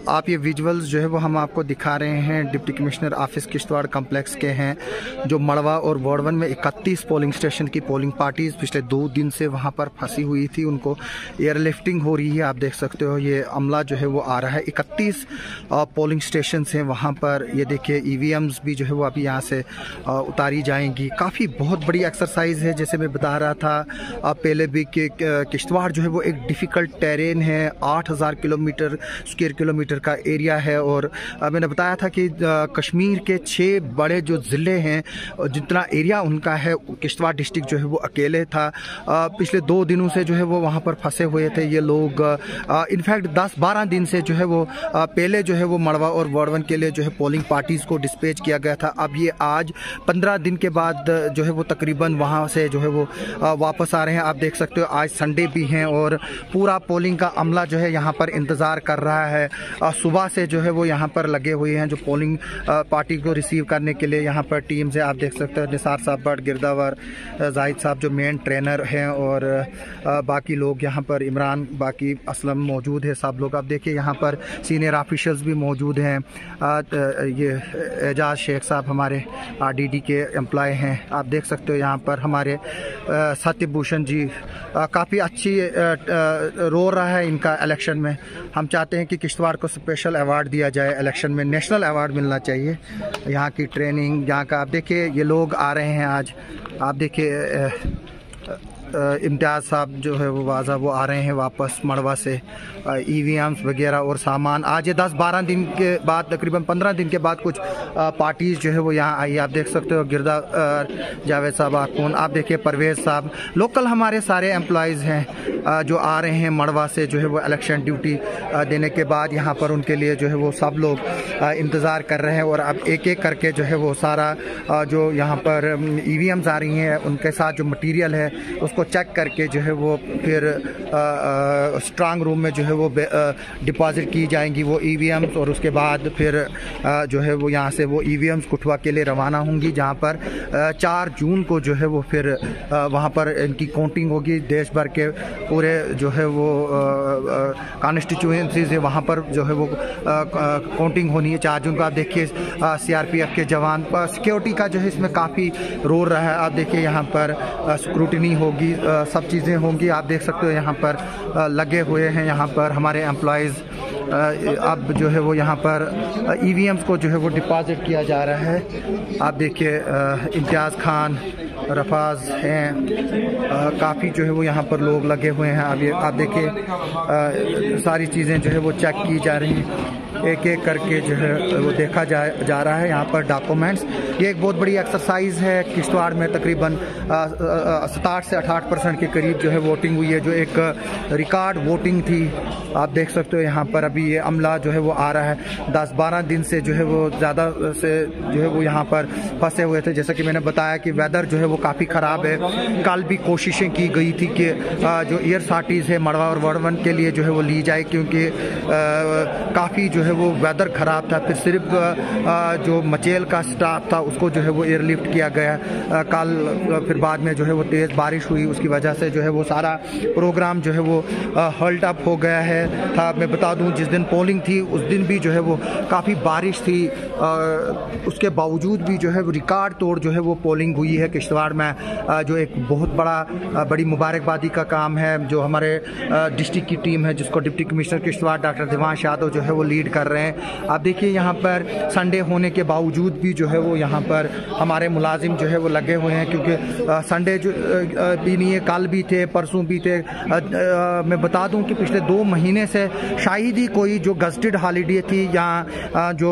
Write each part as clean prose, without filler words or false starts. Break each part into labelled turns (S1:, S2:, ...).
S1: आप ये विजुअल्स जो है वो हम आपको दिखा रहे हैं deputy commissioner office Kishtwar complex के हैं, जो मड़वा और वार्ड 1 में 31 पोलिंग स्टेशन की पोलिंग पार्टीज पिछले 2 दिन से वहां पर फंसी हुई थी। उनको एयरलिफ्टिंग हो रही है। आप देख सकते हो ये अमला जो है वो आ रहा है। 31 पोलिंग स्टेशन हैं वहां पर। ये देखिए EVMs भी जो है वो अभी यहाँ से उतारी जाएंगी। काफ़ी बहुत बड़ी एक्सरसाइज है। जैसे मैं बता रहा था पहले भी कि किश्तवाड़ जो है वो एक डिफ़िकल्ट टेरेन है। 8000 स्क्वायर किलोमीटर का एरिया है। और मैंने बताया था कि कश्मीर के 6 बड़े जो ज़िले हैं, जितना एरिया उनका है, किश्तवाड़ डिस्ट्रिक्ट जो है वो अकेले था। पिछले 2 दिनों से जो है वो वहाँ पर फंसे हुए थे ये लोग। इनफैक्ट 10-12 दिन से जो है वो पहले जो है वो मड़वा और वार्ड 1 के लिए जो है पोलिंग पार्टीज़ को डिस्पैच किया गया था। अब ये आज 15 दिन के बाद जो है वो तकरीबन वहाँ से जो है वो वापस आ रहे हैं। आप देख सकते हो आज संडे भी हैं और पूरा पोलिंग का अमला जो है यहाँ पर इंतज़ार कर रहा है। सुबह से जो है वो यहाँ पर लगे हुए हैं जो पोलिंग पार्टी को रिसीव करने के लिए यहाँ पर टीम से। आप देख सकते हो निसार साहब भट्ट, गिरदावर, जाहिद साहब जो मेन ट्रेनर हैं और बाकी लोग यहाँ पर, इमरान, बाकी असलम मौजूद है सब लोग। आप देखिए यहाँ पर सीनियर ऑफिशियल्स भी मौजूद हैं। ये एजाज शेख साहब हमारे RDD के एम्प्लॉय हैं। आप देख सकते हो यहाँ पर हमारे सत्यभूषण जी काफ़ी अच्छी रोल रहा है इनका इलेक्शन में। हम चाहते हैं कि किश्तवाड़ को स्पेशल अवार्ड दिया जाए इलेक्शन में, नेशनल अवार्ड मिलना चाहिए। यहाँ की ट्रेनिंग, यहाँ का आप देखिए ये लोग आ रहे हैं आज। आप देखिए इम्तियाज़ साहब जो है वो वाजा वो आ रहे हैं वापस मड़वा से। EVMs वगैरह और सामान आज ये 10-12 दिन के बाद, तकरीबन 15 दिन के बाद कुछ पार्टीज़ जो है वो यहाँ आई। आप देख सकते हो गिरदा जावेद साहब आकून, आप देखिए परवेज़ साहब, लोकल हमारे सारे एम्प्लॉयज़ हैं जो आ रहे हैं मड़वा से जो है वो इलेक्शन ड्यूटी देने के बाद यहाँ पर उनके लिए जो है वो सब लोग इंतज़ार कर रहे हैं। और अब एक एक करके जो है वो सारा जो यहाँ पर EVMs आ रही हैं उनके साथ जो मटीरियल है उसको चेक करके जो है वो फिर स्ट्रांग रूम में जो है वो डिपॉजिट की जाएंगी वो EVMs। और उसके बाद फिर जो है वो यहाँ से वो EVMs कठुआ के लिए रवाना होंगी, जहाँ पर 4 जून को जो है वो फिर वहाँ पर इनकी काउंटिंग होगी। देश भर के पूरे जो है वो कॉन्स्टिट्यूएंसीज है वहाँ पर जो है वो काउंटिंग होनी है 4 जून को। आप देखिए CRPF के जवान, सिक्योरिटी का जो है इसमें काफ़ी रोल रहा है। आप देखिए यहाँ पर स्क्रूटनी होगी, सब चीज़ें होंगी। आप देख सकते हो यहाँ पर लगे हुए हैं यहाँ पर हमारे एम्प्लॉयज़। अब जो है वो यहाँ पर EVMs को जो है वो डिपॉजिट किया जा रहा है। आप देखिए इम्तियाज़ खान, रफाज हैं, काफ़ी जो है वो यहाँ पर लोग लगे हुए हैं। अब ये आप देखिए सारी चीज़ें जो है वो चेक की जा रही हैं, एक एक करके जो है वो देखा जा रहा है यहाँ पर डॉक्यूमेंट्स। ये एक बहुत बड़ी एक्सरसाइज है। किश्तवाड़ में तकरीबन 67 से 68% के करीब जो है वोटिंग हुई है, जो एक रिकॉर्ड वोटिंग थी। आप देख सकते हो यहाँ पर अभी ये अमला जो है वो आ रहा है। 10-12 दिन से जो है वो ज़्यादा से जो है वो यहाँ पर फंसे हुए थे। जैसा कि मैंने बताया कि वेदर जो है वो काफ़ी ख़राब है। कल भी कोशिशें की गई थी कि जो एयर साटीज़ है मड़वा और वार्ड 1 के लिए जो है वो ली जाए, क्योंकि काफ़ी जो है वो वेदर ख़राब था। फिर सिर्फ जो मचेल का स्टाफ था उसको जो है वो एयरलिफ्ट किया गया कल। फिर बाद में जो है वो तेज़ बारिश हुई, उसकी वजह से जो है वो सारा प्रोग्राम जो है वो हल्ट अप हो गया है। मैं बता दूं जिस दिन पोलिंग थी उस दिन भी जो है वो काफ़ी बारिश थी, उसके बावजूद भी जो है वो रिकॉर्ड तोड़ जो है वो पोलिंग हुई है किश्तवाड़ में, जो एक बहुत बड़ी मुबारकबादी का काम है। जो हमारे डिस्ट्रिक्ट की टीम है जिसको deputy commissioner Kishtwar doctor Devansh Yadav जो है वो लीड कर रहे हैं। आप देखिए यहाँ पर संडे होने के बावजूद भी जो है वो यहाँ पर हमारे मुलाजिम जो है वो लगे हुए हैं, क्योंकि संडे जो भी नहीं है, कल भी थे, परसों भी थे। मैं बता दूं कि पिछले 2 महीने से शायद ही कोई जो गजटेड हॉलीडे थी या जो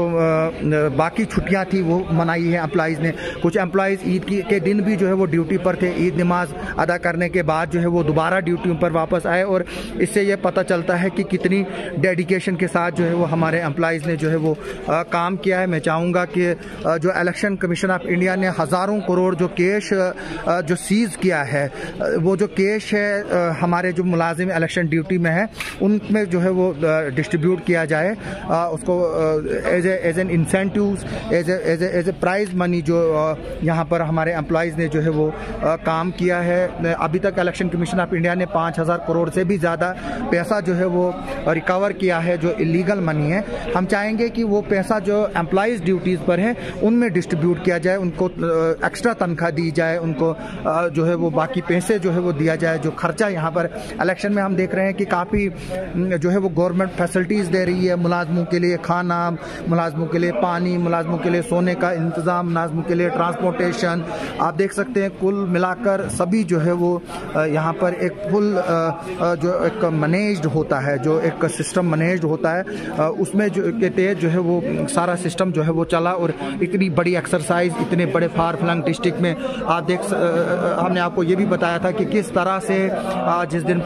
S1: बाकी छुट्टियां थी वो मनाई है एम्प्लॉइज़ ने। कुछ एम्प्लॉइज़ ईद के दिन भी जो है वो ड्यूटी पर थे, ईद नमाज अदा करने के बाद जो है वो दोबारा ड्यूटी पर वापस आए। और इससे ये पता चलता है कि कितनी डेडिकेशन के साथ जो है वो हमारे हमारे एम्प्लॉइज़ ने जो है वो काम किया है। मैं चाहूँगा कि जो इलेक्शन कमीशन ऑफ इंडिया ने हज़ारों करोड़ जो कैश जो सीज़ किया है, वो जो कैश है हमारे जो मुलाजिम इलेक्शन ड्यूटी में है उनमें जो है वो डिस्ट्रीब्यूट किया जाए, उसको as an incentive as a prize money जो यहाँ पर हमारे एम्प्लॉइज़ ने जो है वो काम किया है। अभी तक इलेक्शन कमीशन ऑफ इंडिया ने 5,000 करोड़ से भी ज़्यादा पैसा जो है वो रिकवर किया है जो इलीगल मनी है। हम चाहेंगे कि वो पैसा जो एम्प्लॉइज़ ड्यूटीज़ पर है उनमें डिस्ट्रीब्यूट किया जाए, उनको एक्स्ट्रा तनख्वाह दी जाए, उनको जो है वो बाकी पैसे जो है वो दिया जाए। जो खर्चा यहाँ पर इलेक्शन में हम देख रहे हैं कि काफ़ी जो है वो गवर्नमेंट फैसिलिटीज़ दे रही है मुलाजमों के लिए, खाना, मुलाजमों के लिए पानी, मुलाजमों के लिए सोने का इंतज़ाम, मुलाजमों के लिए ट्रांसपोर्टेशन। आप देख सकते हैं कुल मिलाकर सभी जो है वो यहाँ पर एक फुल जो एक मैनेज्ड होता है, जो एक सिस्टम मैनेज्ड होता है, उसमें जो के तहत जो है वो सारा सिस्टम जो है वो चला। और इतनी बड़ी एक्सरसाइज इतने बड़े फार फ्लंग डिस्ट्रिक्ट में आप हमने आपको ये भी बताया था कि किस तरह से जिस दिन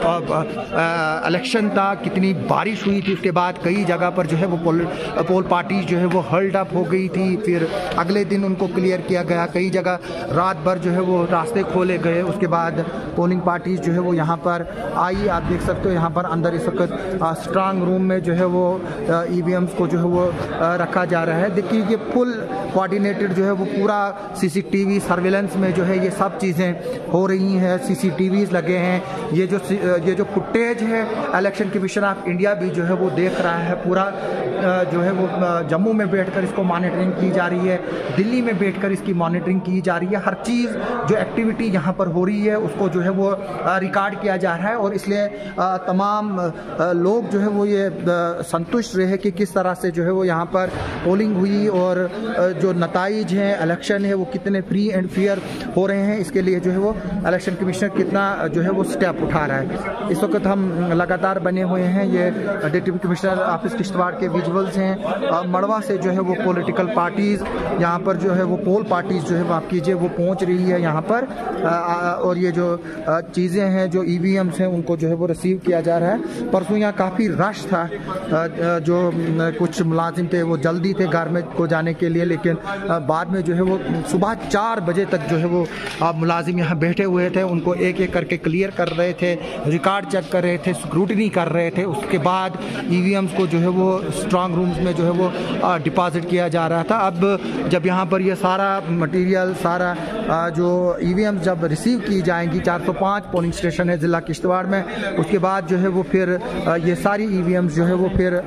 S1: इलेक्शन था कितनी बारिश हुई थी, उसके बाद कई जगह पर जो है वो पोल पार्टी जो है वो हल्ड अप हो गई थी, फिर अगले दिन उनको क्लियर किया गया, कई जगह रात भर जो है वो रास्ते खोले गए, उसके बाद पोलिंग पार्टीज जो है वो यहाँ पर आई। आप देख सकते हो यहाँ पर अंदर इस वक्त स्ट्रांग रूम में जो है वो ईवीएम्स को जो है वो रखा जा रहा है। देखिए ये फुल कोऑर्डिनेटेड जो है वो पूरा सीसीटीवी सर्विलेंस में जो है ये सब चीज़ें हो रही हैं, सीसीटीवीज लगे हैं। ये जो फुटेज है इलेक्शन कमीशन ऑफ इंडिया भी जो है वो देख रहा है, पूरा जो है वो जम्मू में बैठकर इसको मॉनिटरिंग की जा रही है, दिल्ली में बैठकर इसकी मॉनिटरिंग की जा रही है। हर चीज़ जो एक्टिविटी यहाँ पर हो रही है उसको जो है वो रिकॉर्ड किया जा रहा है और इसलिए तमाम लोग जो है वो ये संतुष्ट रहे कि किस तरह से जो है वो यहाँ पर पोलिंग हुई और जो नताइज हैं इलेक्शन है वो कितने फ्री एंड फेयर हो रहे हैं। इसके लिए जो है वो इलेक्शन कमिश्नर कितना जो है वो स्टेप उठा रहा है। इस वक्त हम लगातार बने हुए हैं, ये डिप्टी कमिश्नर ऑफिस किश्तवाड़ के विजुअल्स हैं। मड़वा से जो है वो पॉलिटिकल पार्टीज़ यहाँ पर जो है वो पोल पार्टीज़ जो है माफ़ कीजिए वो पहुँच रही है यहाँ पर, और ये जो चीज़ें हैं जो ईवीएम्स हैं उनको जो है वो रिसीव किया जा रहा है। परसों यहाँ काफ़ी रश था, जो कुछ मुलाजिम थे वो जल्दी थे घर में को जाने के लिए, लेकिन बाद में जो है वो सुबह 4 बजे तक जो है वो मुलाजिम यहाँ बैठे हुए थे, उनको एक एक करके क्लियर कर रहे थे, रिकॉर्ड चेक कर रहे थे, स्क्रूटनी कर रहे थे। उसके बाद ईवीएम्स को जो है वो स्ट्रांग रूम्स में जो है वो डिपॉजिट किया जा रहा था। अब जब यहाँ पर ये सारा मटेरियल सारा जो ईवीएम्स जब रिसीव की जाएंगी, 405 पोलिंग स्टेशन है ज़िला किश्तवाड़ में, उसके बाद जो है वो फिर ये सारी ईवीएम्स जो है वो फिर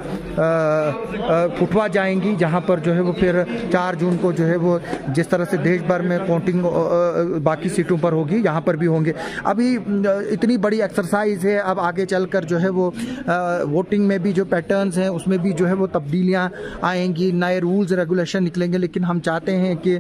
S1: फुटवा जाएंगी, जहाँ पर जो है वो फिर 4 जून को जो है वो जिस तरह से देश भर में काउंटिंग बाकी सीटों पर होगी यहाँ पर भी होंगे। अभी इतनी बड़ी एक्सरसाइज है, अब आगे चलकर जो है वो वोटिंग में भी जो पैटर्न्स हैं उसमें भी जो है वो तब्दीलियाँ आएंगी, नए रूल्स रेगुलेशन निकलेंगे। लेकिन हम चाहते हैं कि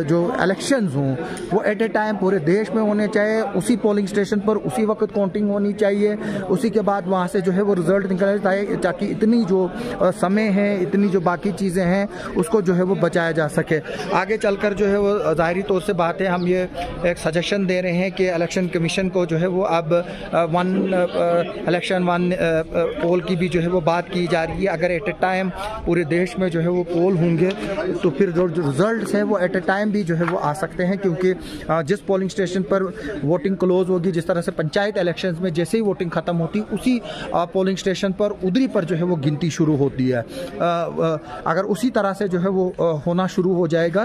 S1: जो इलेक्शंस हों वो एट ए टाइम पूरे देश में होने चाहिए, उसी पोलिंग स्टेशन पर उसी वक्त काउंटिंग होनी चाहिए, उसी के बाद वहाँ से जो है वो रिजल्ट निकल जाए, ताकि इतनी जो समय है, इतनी जो बाकी चीज़ें हैं उसको जो है वो बचाया जा सके। आगे चलकर जो है वो ज़ाहिरी तौर से बात है, हम ये एक सजेशन दे रहे हैं कि इलेक्शन कमीशन को जो है वो अब इलेक्शन वन पोल की भी जो है वो बात की जा रही है। अगर एट ए टाइम पूरे देश में जो है वो पोल होंगे तो फिर जो रिजल्ट्स हैं वो एट ए टाइम भी जो है वो आ सकते हैं, क्योंकि जिस पोलिंग स्टेशन पर वोटिंग क्लोज होगी, जिस तरह से पंचायत इलेक्शंस में जैसे ही वोटिंग ख़त्म होती उसी पोलिंग स्टेशन पर उधरी पर जो है वो गिनती शुरू होती है। अगर उसी तरह से जो है वो होना शुरू हो जाएगा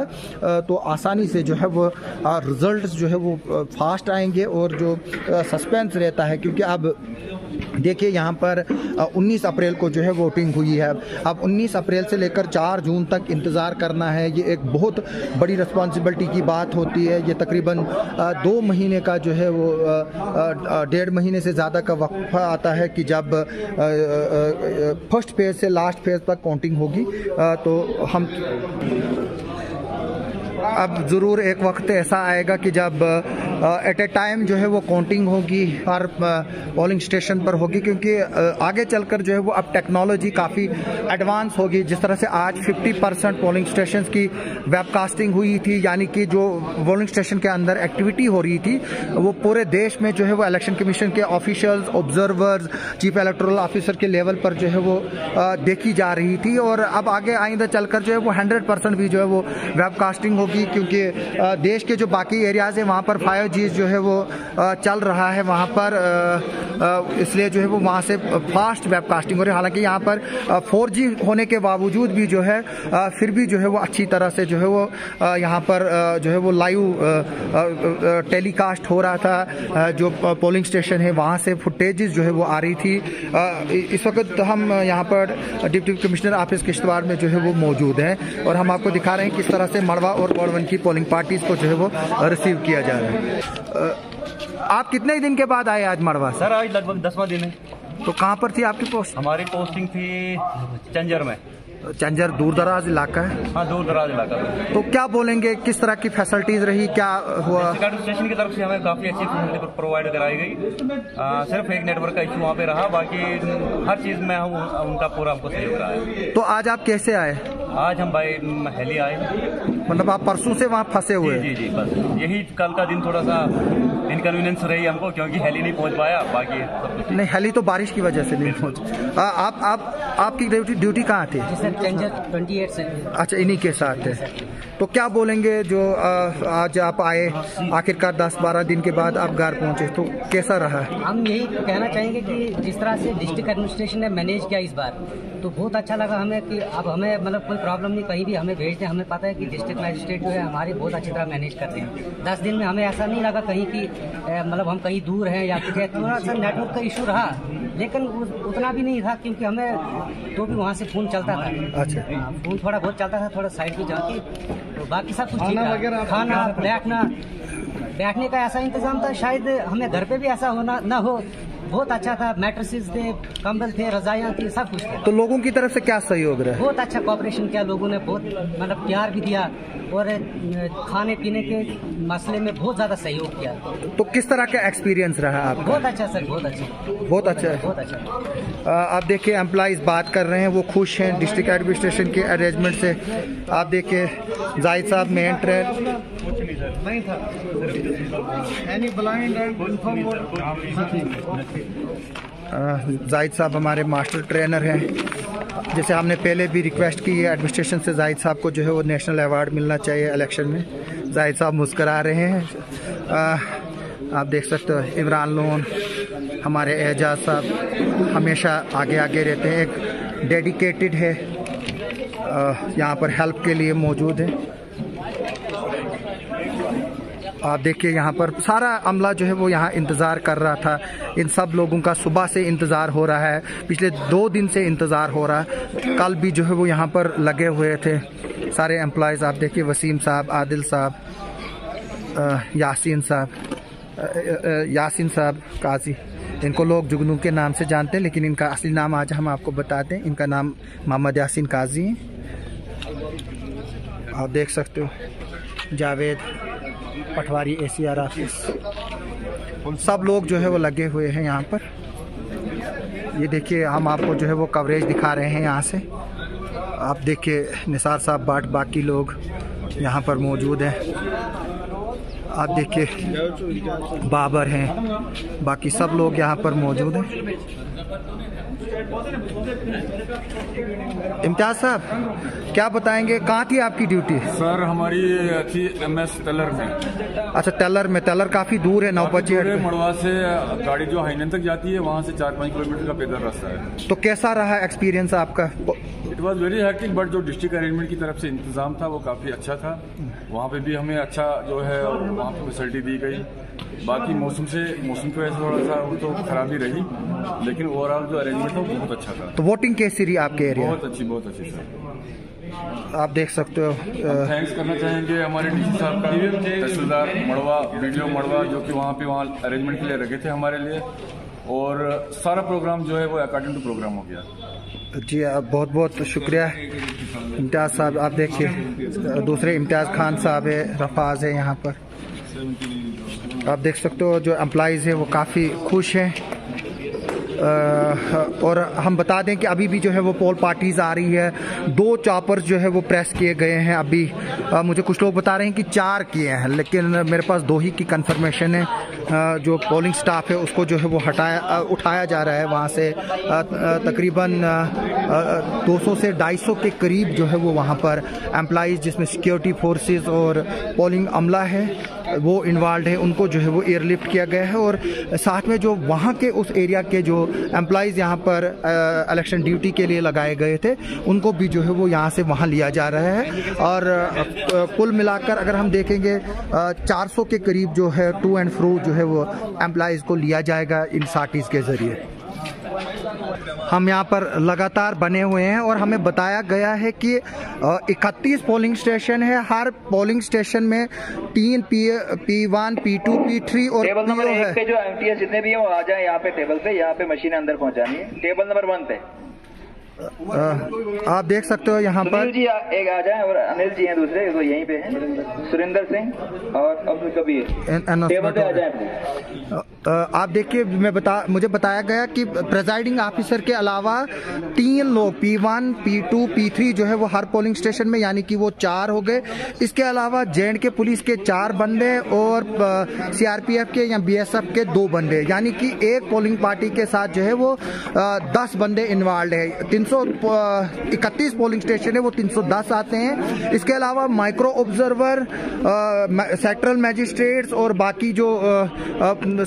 S1: तो आसानी से जो है वो रिजल्ट्स जो है वो फास्ट आएंगे और जो सस्पेंस रहता है, क्योंकि अब देखिए यहाँ पर 19 अप्रैल को जो है वोटिंग हुई है। अब 19 अप्रैल से लेकर 4 जून तक इंतज़ार करना है, ये एक बहुत बड़ी रिस्पॉन्सिबिलिटी की बात होती है। ये तकरीबन 2 महीने का जो है वो 1.5 महीने से ज़्यादा का वक्फा आता है कि जब फर्स्ट फेज़ से लास्ट फेज़ तक काउंटिंग होगी। तो हम अब ज़रूर एक वक्त ऐसा आएगा कि जब एट ए टाइम जो है वो काउंटिंग होगी हर पोलिंग स्टेशन पर होगी, क्योंकि आगे चलकर जो है वो अब टेक्नोलॉजी काफ़ी एडवांस होगी। जिस तरह से आज 50% पोलिंग स्टेशन की वेबकास्टिंग हुई थी, यानी कि जो पोलिंग स्टेशन के अंदर एक्टिविटी हो रही थी वो पूरे देश में जो है वो इलेक्शन कमीशन के officials, observers, chief electoral officer के लेवल पर जो है वो देखी जा रही थी। और अब आगे आइंदा चलकर जो है वो 100% भी जो है वो वेबकास्टिंग होगी, क्योंकि देश के जो बाकी एरियाज है वहाँ पर 5G जो है वो चल रहा है वहाँ पर, इसलिए जो है वो वहाँ से फास्ट वेबकास्टिंग हो रही है। हालांकि यहाँ पर 4G होने के बावजूद भी जो है फिर भी जो है वो अच्छी तरह से जो है वो यहाँ पर जो है वो लाइव टेलीकास्ट हो रहा था। जो पोलिंग स्टेशन है वहाँ से फुटेजेस जो है वो आ रही थी। इस वक्त हम यहाँ पर डिप्टी कमिश्नर ऑफिस किश्तवाड़ में जो है वो मौजूद हैं और हम आपको दिखा रहे हैं किस तरह से मड़वा और वोट की पोलिंग पार्टीज को जो है वो रिसीव किया जा रहा है। आप कितने दिन के बाद आए आज मड़वा?
S2: सर आज लगभग 10वां दिन है।
S1: तो कहाँ पर थी आपकी पोस्ट?
S2: हमारी पोस्टिंग थी चंजर में।
S1: चंजर दूर दराज इलाका है?
S2: हाँ, दूर दराज इलाका है।
S1: तो क्या बोलेंगे, किस तरह की फैसिलिटीज रही, क्या हुआ?
S2: स्टेशन की तरफ से हमें काफी अच्छी फैसिलिटी प्रोवाइड कराई गई। सिर्फ एक नेटवर्क का इशू वहाँ पे रहा, बाकी हर चीज में उनका पूरा हमको सहयोग रहा है।
S1: तो आज आप कैसे आए?
S2: आज हम बाई हेली आए।
S1: मतलब आप परसों से वहाँ फंसे हुए?
S2: जी जी, बस यही कल का दिन थोड़ा सा इनकन्वीनियंस रही हमको, क्योंकि हेली नहीं पहुँच पाया। बाकी सब कुछ
S1: नहीं, हेली तो बारिश की वजह से नहीं पहुँच। आपकी ड्यूटी कहाँ थी?
S3: चंजर 28 से।
S1: अच्छा, इन्हीं के साथ है। तो क्या बोलेंगे जो आज आप आए आखिरकार 10-12 दिन के बाद आप घर पहुंचे, तो कैसा रहा?
S3: हम यही कहना चाहेंगे कि जिस तरह से डिस्ट्रिक्ट एडमिनिस्ट्रेशन ने मैनेज किया इस बार, तो बहुत अच्छा लगा हमें कि अब हमें मतलब कोई प्रॉब्लम नहीं, कहीं भी हमें भेज दें। हमें पता है कि डिस्ट्रिक्ट मजिस्ट्रेट जो है हमारी बहुत अच्छी तरह मैनेज करते हैं। 10 दिन में हमें ऐसा नहीं लगा कहीं की मतलब हम कहीं दूर हैं या कुछ है। थोड़ा सा नेटवर्क का इशू रहा, लेकिन उतना भी नहीं था, क्योंकि हमें तो भी वहाँ से फ़ोन चलता था। अच्छा, फ़ोन थोड़ा बहुत चलता था, थोड़ा साइड भी जाके, तो बाकी सब कुछ ठीक था। खाना, बैठने का ऐसा इंतजाम था, शायद हमें घर पे भी ऐसा होना ना हो। बहुत अच्छा था, मैट्रेसेस थे, कंबल थे, रजाइयाँ थी, सब कुछ था।
S1: तो लोगों की तरफ से क्या सहयोग रहा?
S3: बहुत अच्छा कोऑपरेशन किया लोगों ने, बहुत मतलब प्यार भी दिया और खाने पीने के मसले में बहुत ज्यादा सहयोग किया।
S1: तो किस तरह का एक्सपीरियंस रहा आपका?
S3: बहुत अच्छा सर, बहुत अच्छा,
S1: बहुत अच्छा है,
S3: बहुत अच्छा।
S1: आप देखिए एम्प्लॉइज बात कर रहे हैं, वो खुश हैं डिस्ट्रिक्ट एडमिनिस्ट्रेशन के अरेंजमेंट से। आप देखिए जाहिद साहब मेन ट्रेन
S4: नहीं था,
S1: जाहिद साहब हमारे मास्टर ट्रेनर हैं। जैसे हमने पहले भी रिक्वेस्ट की है एडमिनिस्ट्रेशन से, जाहिद साहब को जो है वो नेशनल अवार्ड मिलना चाहिए इलेक्शन में। जाहिद साहब मुस्करा रहे हैं। आप देख सकते हो इमरान लोन, हमारे एजाज साहब हमेशा आगे आगे रहते हैं, एक डेडिकेटेड है, यहाँ पर हेल्प के लिए मौजूद है। आप देखिए यहाँ पर सारा अमला जो है वो यहाँ इंतज़ार कर रहा था। इन सब लोगों का सुबह से इंतज़ार हो रहा है, पिछले 2 दिन से इंतज़ार हो रहा है। कल भी जो है वो यहाँ पर लगे हुए थे सारे एम्प्लॉयज़। आप देखिए वसीम साहब, आदिल साहब, यासीन साहब काजी, इनको लोग जुगनू के नाम से जानते हैं, लेकिन इनका असली नाम आज हम आपको बताते हैं। इनका नाम मोहम्मद यासीन काजी है। आप देख सकते हो जावेद पटवारी ACR ऑफिस, सब लोग जो है वो लगे हुए हैं यहाँ पर। ये देखिए हम आपको जो है वो कवरेज दिखा रहे हैं यहाँ से। आप देखिए निसार साहब बाट, बाकी लोग यहाँ पर मौजूद हैं। आप देखिए बाबर हैं, बाकी सब लोग यहाँ पर मौजूद हैं। इम्तियाज साहब क्या बताएंगे, कहाँ थी आपकी ड्यूटी?
S5: सर हमारी थी MS टेलर में।
S1: अच्छा, टेलर में। टेलर काफी दूर है, 9
S5: मड़वा से गाड़ी जो हाईनन तक जाती है, वहाँ से 4-5 किलोमीटर का पैदल रास्ता है।
S1: तो कैसा रहा एक्सपीरियंस आपका?
S5: It was very hectic, but जो डिस्ट्रिक्ट अरेंजमेंट की तरफ से इंतजाम था वो काफ़ी अच्छा था। वहाँ पे भी हमें अच्छा जो है वहाँ पे फैसिलिटी दी गई। बाकी मौसम की वजह से थोड़ा सा तो खराबी रही, लेकिन ओवरऑल जो अरेंजमेंट था वो बहुत अच्छा था।
S1: तो वोटिंग कैसी रही आपके एरिया?
S5: बहुत अच्छी सर।
S1: आप देख सकते हो।
S5: थैंक्स करना चाहेंगे हमारे DC साहब का, तहसीलदार मड़वा, BDO मड़वा, जो कि वहाँ अरेंजमेंट के लिए रखे थे हमारे लिए, और सारा प्रोग्राम जो है वो अकॉर्डिंग टू प्रोग्राम हो गया।
S1: जी आप बहुत बहुत शुक्रिया इम्तियाज साहब। आप देखिए दूसरे इम्तियाज खान साहब है, रफाज है यहाँ पर। आप देख सकते हो जो एम्प्लॉइज़ हैं वो काफ़ी खुश हैं। और हम बता दें कि अभी भी जो है वो पोल पार्टीज आ रही है। 2 चॉपर्स जो है वो प्रेस किए गए हैं। अभी मुझे कुछ लोग बता रहे हैं कि 4 किए हैं, लेकिन मेरे पास 2 ही की कंफर्मेशन है। जो पोलिंग स्टाफ है उसको जो है वो उठाया जा रहा है वहाँ से। तकरीबन 200 से 250 के करीब जो है वो वहाँ पर एम्प्लॉइज़, जिसमें सिक्योरिटी फोर्सेस और पोलिंग अमला है, वो इन्वॉल्व है, उनको जो है वो एयरलिफ्ट किया गया है। और साथ में जो वहाँ के उस एरिया के जो एम्प्लॉइज़ यहाँ पर इलेक्शन ड्यूटी के लिए लगाए गए थे, उनको भी जो है वो यहाँ से वहाँ लिया जा रहा है। और कुल मिलाकर अगर हम देखेंगे 400 के करीब जो है टू एंड फ्रो जो है वो एम्प्लॉइज़ को लिया जाएगा इन साटीज़ के ज़रिए। हम यहाँ पर लगातार बने हुए हैं और हमें बताया गया है कि 31 पोलिंग स्टेशन है। हर पोलिंग स्टेशन में 3 P1, P2, P3 और
S4: टेबल नंबर 1
S1: है।
S4: पे जो एमटीएस जितने भी हैं वो आ जाए यहाँ पे टेबल पे, यहाँ पे मशीन अंदर पहुँचानी है। टेबल नंबर 1 पे
S1: आप देख सकते हो यहाँ पर
S4: सुनील जी एक आ जाए और अनिल जी हैं दूसरे, वो यहीं पे हैं, सुरेंद्र सिंह और अब्दुल कबीर, टेबल पे आ जाए।
S1: आप देखिए, मुझे बताया गया कि प्रेजाइडिंग ऑफिसर के अलावा 3 लोग P1, P2, P3 जो है वो हर पोलिंग स्टेशन में, यानी कि वो 4 हो गए। इसके अलावा J&K पुलिस के 4 बंदे और CRPF के या BSF के 2 बंदे, यानी कि एक पोलिंग पार्टी के साथ जो है वो 10 बंदे इन्वॉल्व है। 331 पोलिंग स्टेशन है वो 310 आते हैं। इसके अलावा माइक्रो ऑब्जर्वर, सेक्टरल मैजिस्ट्रेट्स और बाकी जो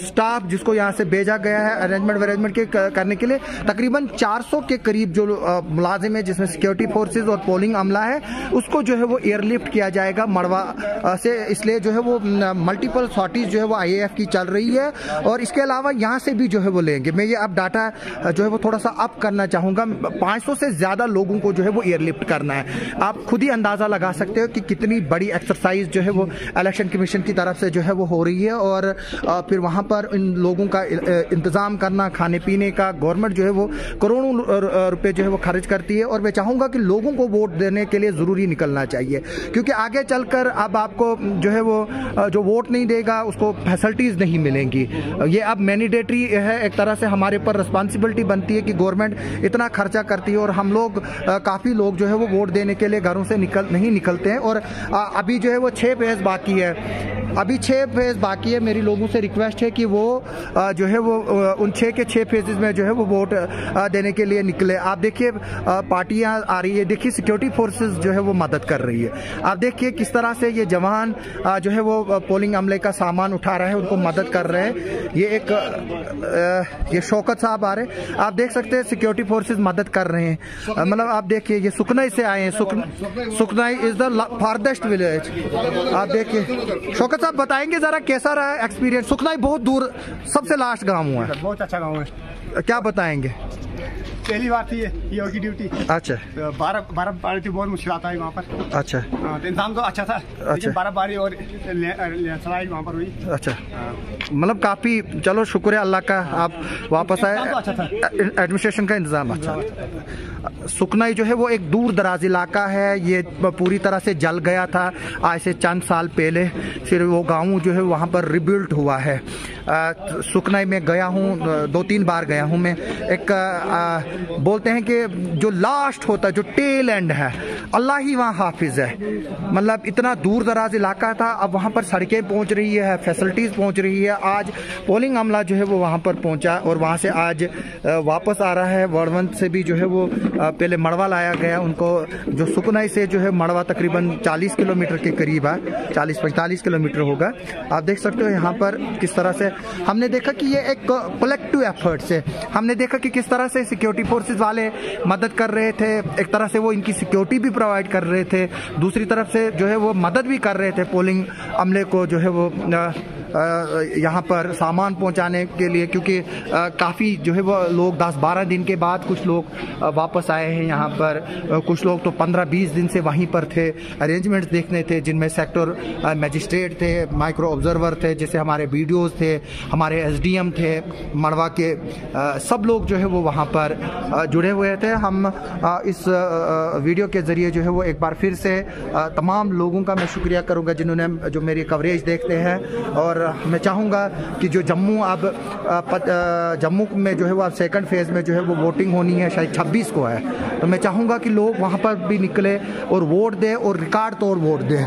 S1: स्टाफ जिसको यहाँ से भेजा गया है अरेंजमेंट करने के लिए, तकरीबन 400 के करीब जो मुलाजिम है, जिसमें सिक्योरिटी फोर्सेस और पोलिंग अमला है, उसको जो है वो एयरलिफ्ट किया जाएगा मड़वा से। इसलिए जो है वो मल्टीपल सॉटीज जो है वो IAF की चल रही है। और इसके अलावा यहाँ से भी जो है वो लेंगे। मैं ये अब डाटा जो है वो थोड़ा सा अप करना चाहूँगा। 500 से ज़्यादा लोगों को जो है वो एयरलिफ्ट करना है। आप खुद ही अंदाज़ा लगा सकते हो कि कितनी बड़ी एक्सरसाइज जो है वो इलेक्शन कमीशन की तरफ से जो है वो हो रही है। और फिर वहाँ पर इन लोगों का इंतज़ाम करना, खाने पीने का, गवर्नमेंट जो है वो करोड़ों रुपए जो है वो खर्च करती है। और मैं चाहूँगा कि लोगों को वोट देने के लिए ज़रूरी निकलना चाहिए, क्योंकि आगे चलकर अब आपको जो है वो जो वोट नहीं देगा उसको फैसिलिटीज़ नहीं मिलेंगी। ये अब मैंडेटरी है, एक तरह से हमारे ऊपर रिस्पॉन्सिबिलिटी बनती है कि गवर्नमेंट इतना खर्चा करती है और हम लोग काफ़ी लोग जो है वो वोट देने के लिए घरों से नहीं निकलते हैं। और अभी जो है वो 6 फेज बाकी है, अभी 6 फेज बाकी है। मेरी लोगों से रिक्वेस्ट है कि वो जो है वो उन 6 के 6 फेजेस में जो है वो वोट देने के लिए निकले। आप देखिए पार्टियां आ रही है, देखिए सिक्योरिटी फोर्सेस जो है वो मदद कर रही है। आप देखिए किस तरह से ये जवान जो है वो पोलिंग अमले का सामान उठा रहे हैं, उनको मदद कर रहे हैं। ये शौकत साहब आ रहे हैं, आप देख सकते हैं सिक्योरिटी फोर्सेस मदद कर रहे हैं। मतलब आप देखिए ये सुकनाई से आए हैं। सुकनाई इज द फारदेस्ट विलेज। आप देखिए शौकत साहब बताएंगे जरा कैसा रहा एक्सपीरियंस? सुकनाई बहुत दूर सबसे लास्ट गांव हुआ है।
S6: बहुत अच्छा गांव है।
S1: क्या बताएंगे?
S6: पहली बार थी ये होगी ड्यूटी।
S1: अच्छा।
S6: बर्फबारी थी, बहुत मुश्किल आता है वहाँ पर।
S1: अच्छा।
S6: तो इंतजाम तो अच्छा था। अच्छा। बर्फबारी और लैंडस्लाइड वहाँ पर हुई।
S1: अच्छा। मतलब काफी, चलो शुक्र है अल्लाह का आप वापस आए।
S6: तो अच्छा था,
S1: एडमिनिस्ट्रेशन का इंतजाम अच्छा। सुकनाई जो है वो एक दूर दराज इलाका है, ये पूरी तरह से जल गया था आज से चंद साल पहले। फिर वो गाँव जो है वहाँ पर रिबिल्ड हुआ है। सुकनाई में गया हूँ, 2-3 बार गया हूँ मैं। एक बोलते हैं कि जो लास्ट होता है, जो टेल एंड है, अल्लाह ही वहाँ हाफिज है। मतलब इतना दूर दराज इलाका था, अब वहाँ पर सड़कें पहुँच रही है, फैसिलिटीज़ पहुँच रही है। आज पोलिंग अमला जो है वो वहाँ पर पहुँचा और वहाँ से आज वापस आ रहा है। वर्धवन से भी जो है वो पहले मड़वा लाया गया उनको। जो सुकनाई से जो है मड़वा तकरीबन 40 किलोमीटर के करीब है, 40-45 किलोमीटर होगा। आप देख सकते हो यहाँ पर किस तरह से हमने देखा कि ये एक कलेक्टिव एफर्ट से हमने देखा कि किस तरह से सिक्योरिटी फोर्सेस वाले मदद कर रहे थे। एक तरह से वो इनकी सिक्योरिटी भी प्रोवाइड कर रहे थे, दूसरी तरफ से जो है वो मदद भी कर रहे थे पोलिंग अमले को जो है वो यहाँ पर सामान पहुँचाने के लिए। क्योंकि काफ़ी जो है वो लोग 10-12 दिन के बाद कुछ लोग वापस आए हैं यहाँ पर। कुछ लोग तो 15-20 दिन से वहीं पर थे, अरेंजमेंट्स देखने थे, जिनमें सेक्टर मैजिस्ट्रेट थे, माइक्रो ऑब्जर्वर थे, जैसे हमारे BDOs थे, हमारे SDM थे मड़वा के। सब लोग जो है वो वहाँ पर जुड़े हुए थे। हम इस वीडियो के ज़रिए जो है वो एक बार फिर से तमाम लोगों का मैं शुक्रिया करूँगा जिन्होंने जो मेरी कवरेज देखते हैं। और मैं चाहूँगा कि जो जम्मू अब जम्मू में जो है वो अब सेकंड फेज़ में जो है वो वोटिंग होनी है, शायद 26 को है, तो मैं चाहूँगा कि लोग वहाँ पर भी निकले और वोट दें और रिकॉर्ड तोड़ वोट दें।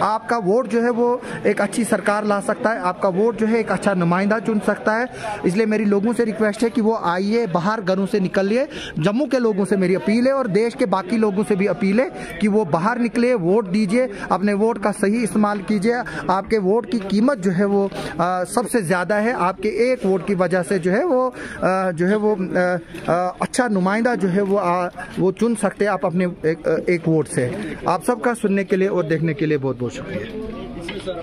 S1: आपका वोट जो है वो एक अच्छी सरकार ला सकता है, आपका वोट जो है एक अच्छा नुमाइंदा चुन सकता है। इसलिए मेरी लोगों से रिक्वेस्ट है कि वो आइए, बाहर घरों से निकलिए। जम्मू के लोगों से मेरी अपील है और देश के बाकी लोगों से भी अपील है कि वो बाहर निकले, वोट दीजिए, अपने वोट का सही इस्तेमाल कीजिए। आपके वोट की कीमत जो है वो सबसे ज़्यादा है। आपके एक वोट की वजह से जो है वो अच्छा नुमाइंदा जो है वो चुन सकते हैं आप अपने एक वोट से। आप सबका सुनने के लिए और देखने के लिए बहुत बहुत शुक्रिया।